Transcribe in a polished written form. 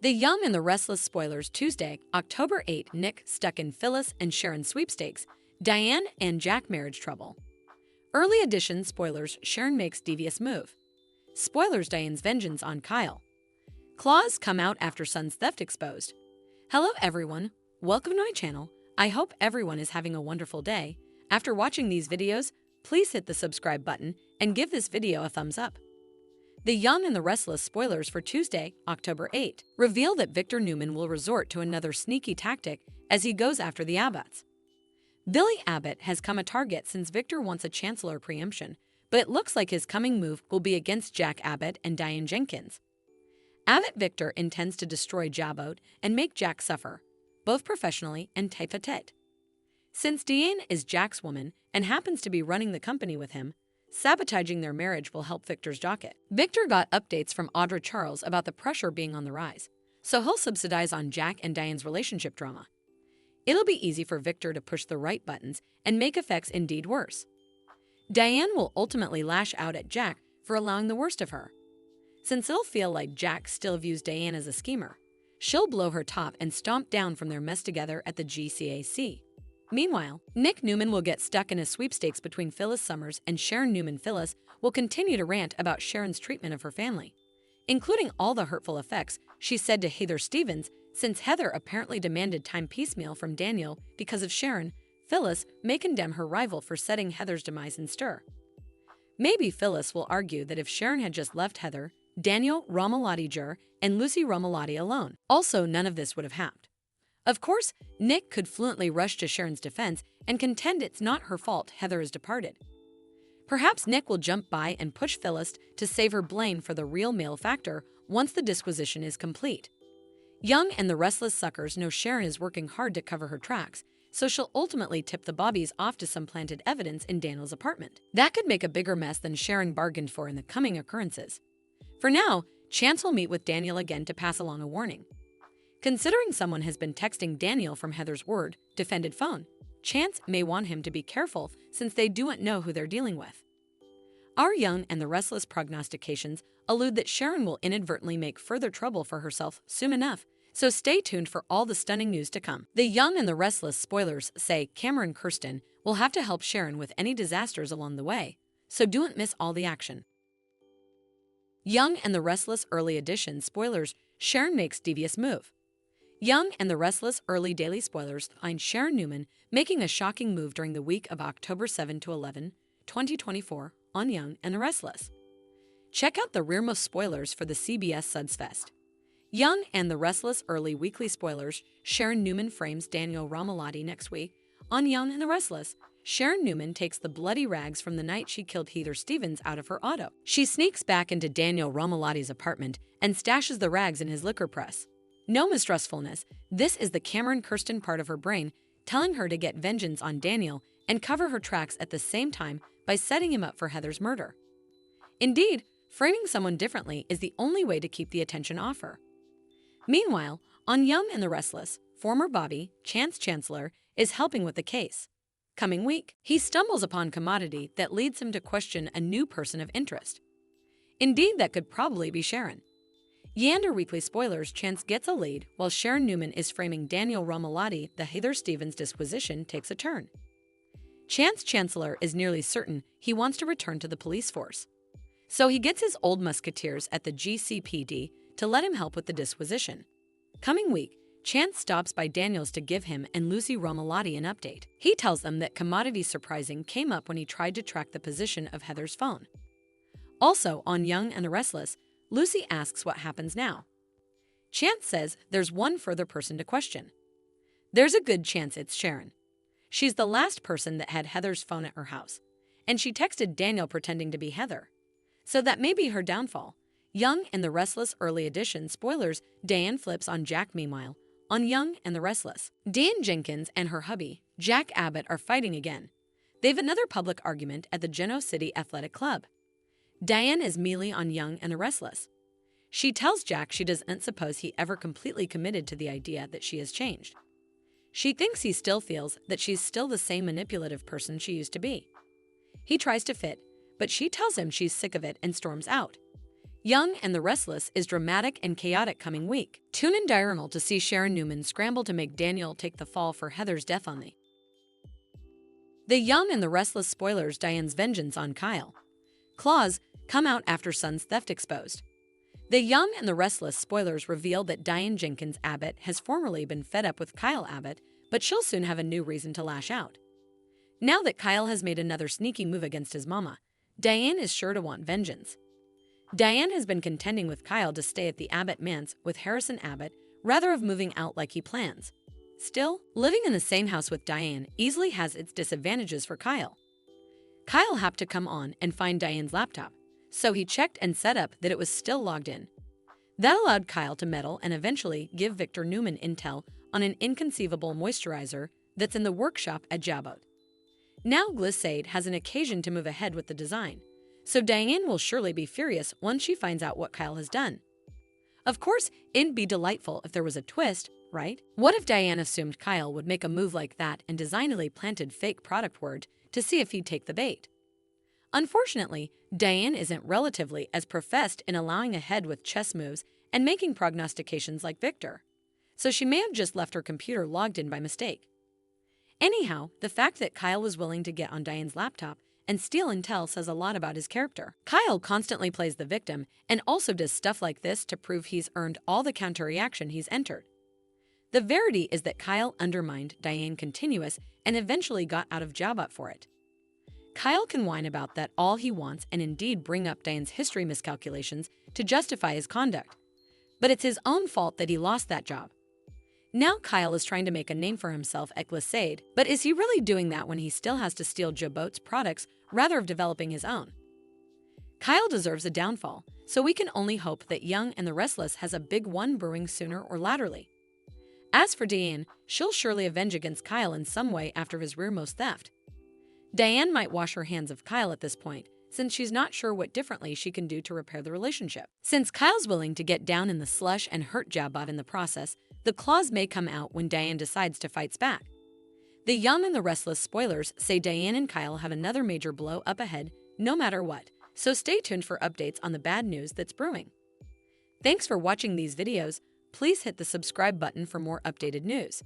The Young and the Restless spoilers Tuesday, October 8. Nick stuck in Phyllis and Sharon sweepstakes, Diane and Jack marriage trouble. Early edition spoilers Sharon makes devious move. Spoilers Diane's vengeance on Kyle. Claws come out after son's theft exposed. Hello everyone, welcome to my channel. I hope everyone is having a wonderful day. After watching these videos, please hit the subscribe button and give this video a thumbs up. The Young and the Restless spoilers for Tuesday, October 8, reveal that Victor Newman will resort to another sneaky tactic as he goes after the Abbotts. Billy Abbott has come a target since Victor wants a chancellor preemption, but it looks like his coming move will be against Jack Abbott and Diane Jenkins. Abbott Victor intends to destroy Jabot and make Jack suffer, both professionally and tête-à-tête. Since Diane is Jack's woman and happens to be running the company with him, sabotaging their marriage will help Victor's docket. Victor got updates from Audra Charles about the pressure being on the rise, so he'll subsidize on Jack and Diane's relationship drama. It'll be easy for Victor to push the right buttons and make effects indeed worse. Diane will ultimately lash out at Jack for allowing the worst of her. Since it'll feel like Jack still views Diane as a schemer, she'll blow her top and stomp down from their mess together at the GCAC. Meanwhile, Nick Newman will get stuck in a sweepstakes between Phyllis Summers and Sharon Newman. Phyllis will continue to rant about Sharon's treatment of her family, including all the hurtful effects she said to Heather Stevens since Heather apparently demanded time piecemeal from Daniel because of Sharon. Phyllis may condemn her rival for setting Heather's demise in stir. Maybe Phyllis will argue that if Sharon had just left Heather, Daniel Romalotti and Lucy Romalotti alone, also none of this would have happened. Of course, Nick could fluently rush to Sharon's defense and contend it's not her fault Heather has departed. Perhaps Nick will jump by and push Phyllis to save her blame for the real male factor once the disquisition is complete. Young and the Restless suckers know Sharon is working hard to cover her tracks, so she'll ultimately tip the Bobbies off to some planted evidence in Daniel's apartment. That could make a bigger mess than Sharon bargained for in the coming occurrences. For now, Chance will meet with Daniel again to pass along a warning. Considering someone has been texting Daniel from Heather's defended phone, Chance may want him to be careful since they don't know who they're dealing with. Our Young and the Restless prognostications allude that Sharon will inadvertently make further trouble for herself soon enough, so stay tuned for all the stunning news to come. The Young and the Restless spoilers say Cameron Kirsten will have to help Sharon with any disasters along the way, so don't miss all the action. Young and the Restless early edition spoilers Sharon makes devious move. Young and the Restless early daily spoilers find Sharon Newman making a shocking move during the week of October 7 to 11, 2024 on Young and the Restless. Check out the rearmost spoilers for the CBS Suds Fest. Young and the Restless early weekly spoilers Sharon Newman frames Daniel Romalotti next week. On Young and the Restless, Sharon Newman takes the bloody rags from the night she killed Heather Stevens out of her auto. She sneaks back into Daniel Romalotti's apartment and stashes the rags in his liquor press. No mistrustfulness, this is the Cameron Kirsten part of her brain telling her to get vengeance on Daniel and cover her tracks at the same time by setting him up for Heather's murder. Indeed, framing someone differently is the only way to keep the attention off her. Meanwhile, on Young and the Restless, former Bobby, Chance Chancellor, is helping with the case. Coming week, he stumbles upon commodity that leads him to question a new person of interest. Indeed, that could probably be Sharon. Yander Weekly spoilers Chance gets a lead while Sharon Newman is framing Daniel Romalotti. The Heather Stevens disquisition takes a turn. Chance Chancellor is nearly certain he wants to return to the police force. So he gets his old musketeers at the GCPD to let him help with the disquisition. Coming week, Chance stops by Daniel's to give him and Lucy Romalotti an update. He tells them that commodity surprising came up when he tried to track the position of Heather's phone. Also on Young and the Restless, Lucy asks what happens now. Chance says there's one further person to question. There's a good chance it's Sharon. She's the last person that had Heather's phone at her house, and she texted Daniel pretending to be Heather. So that may be her downfall. Young and the Restless early edition spoilers Diane flips on Jack. Meanwhile, on Young and the Restless, Diane Jenkins and her hubby, Jack Abbott, are fighting again. They've another public argument at the Genoa City Athletic Club. Diane is mealy on Young and the Restless. She tells Jack she doesn't suppose he ever completely committed to the idea that she has changed. She thinks he still feels that she's still the same manipulative person she used to be. He tries to fit, but she tells him she's sick of it and storms out. Young and the Restless is dramatic and chaotic coming week. Tune in diurnal to see Sharon Newman scramble to make Daniel take the fall for Heather's death on The Young and the Restless spoilers Diane's vengeance on Kyle. Claws come out after son's theft exposed. The Young and the Restless spoilers reveal that Diane Jenkins Abbott has formerly been fed up with Kyle Abbott, but she'll soon have a new reason to lash out. Now that Kyle has made another sneaky move against his mama, Diane is sure to want vengeance. Diane has been contending with Kyle to stay at the Abbott manse with Harrison Abbott rather than moving out like he plans. Still, living in the same house with Diane easily has its disadvantages for Kyle. Kyle happened to come on and find Diane's laptop, so he checked and set up that it was still logged in. That allowed Kyle to meddle and eventually give Victor Newman intel on an inconceivable moisturizer that's in the workshop at Jabot. Now Glissade has an occasion to move ahead with the design, so Diane will surely be furious once she finds out what Kyle has done. Of course, it'd be delightful if there was a twist, right? What if Diane assumed Kyle would make a move like that and designedly planted fake product word to see if he'd take the bait? Unfortunately, Diane isn't relatively as professed in allowing ahead with chess moves and making prognostications like Victor, so she may have just left her computer logged in by mistake. Anyhow, the fact that Kyle was willing to get on Diane's laptop and steal intel says a lot about his character. Kyle constantly plays the victim and also does stuff like this to prove he's earned all the counter-reaction he's entered. The verity is that Kyle undermined Diane continuous and eventually got out of Jabot for it. Kyle can whine about that all he wants and indeed bring up Diane's history miscalculations to justify his conduct, but it's his own fault that he lost that job. Now Kyle is trying to make a name for himself at Glissade, but is he really doing that when he still has to steal Jabot's products rather than developing his own? Kyle deserves a downfall, so we can only hope that Young and the Restless has a big one brewing sooner or laterally. As for Diane, she'll surely avenge against Kyle in some way after his rearmost theft. Diane might wash her hands of Kyle at this point, since she's not sure what differently she can do to repair the relationship. Since Kyle's willing to get down in the slush and hurt Jabot in the process, the claws may come out when Diane decides to fight back. The Young and the Restless spoilers say Diane and Kyle have another major blow up ahead no matter what, so stay tuned for updates on the bad news that's brewing. Thanks for watching these videos. Please hit the subscribe button for more updated news.